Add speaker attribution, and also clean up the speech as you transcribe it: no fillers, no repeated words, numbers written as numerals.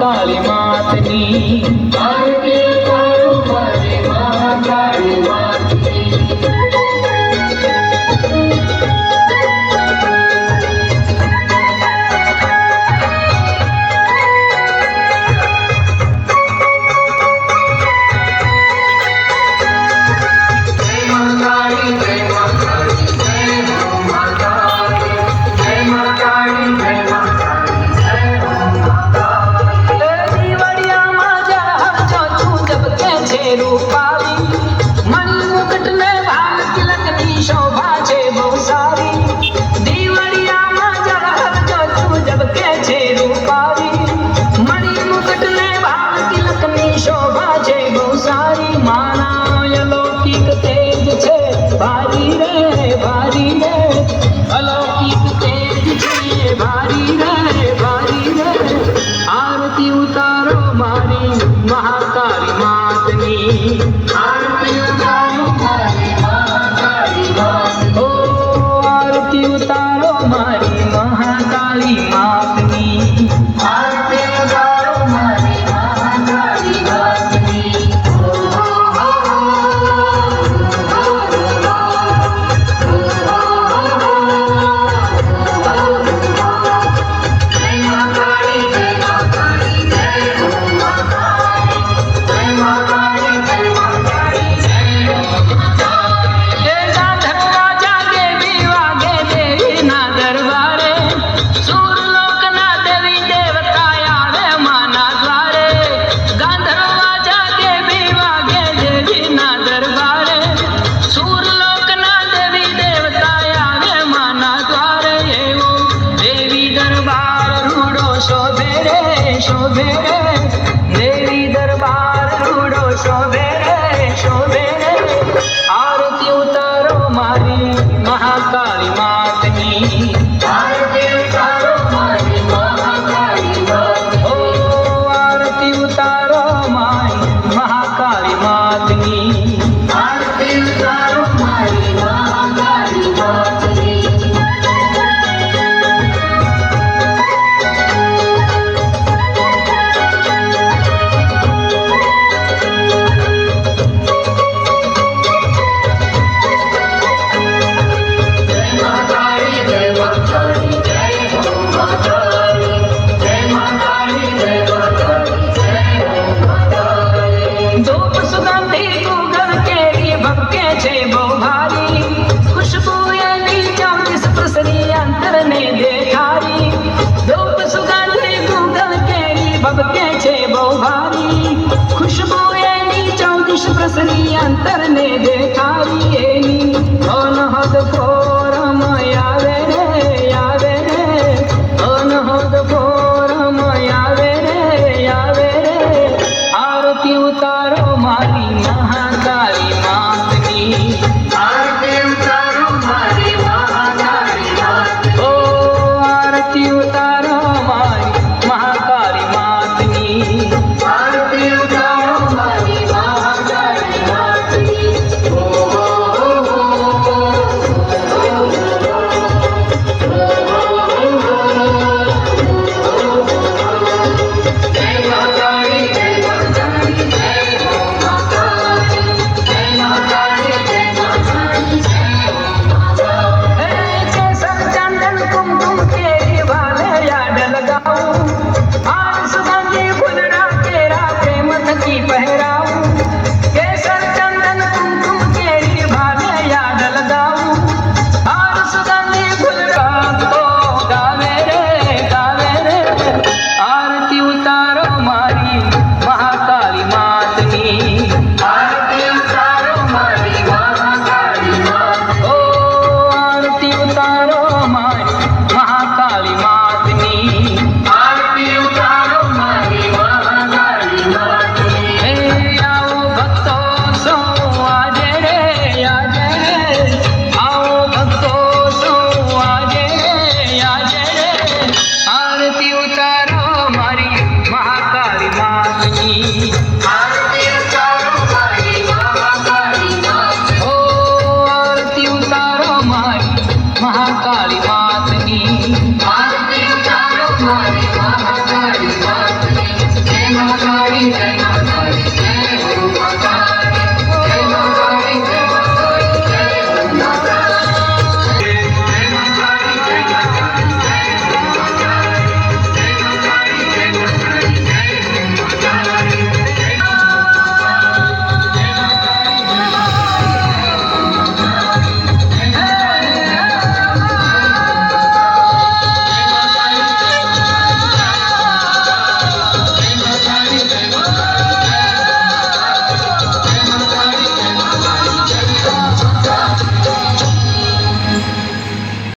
Speaker 1: महाकाली मातनी
Speaker 2: आरती करो मारी महाकाली मातनी
Speaker 1: आरती उतारो मारी महाकाली मातनी
Speaker 2: आरती उतारो मारी महाकाली मातनी
Speaker 1: ओ आरती उतारो मारी महाकाली मातनी
Speaker 2: आरती उतारो मारी महाकाली मातनी
Speaker 1: शोभे रे देवी दरबार रूडो शोभे रे आरती उतारो मारी महाकाली मातनी
Speaker 2: आरती उतारो मारी महाकाली मातनी
Speaker 1: ओ आरती उतारो मारी महाकाली मातनी
Speaker 2: आरती उतारो मारी महाकाली मातनी
Speaker 1: खुशबू एनी 14 प्रसनी अंतर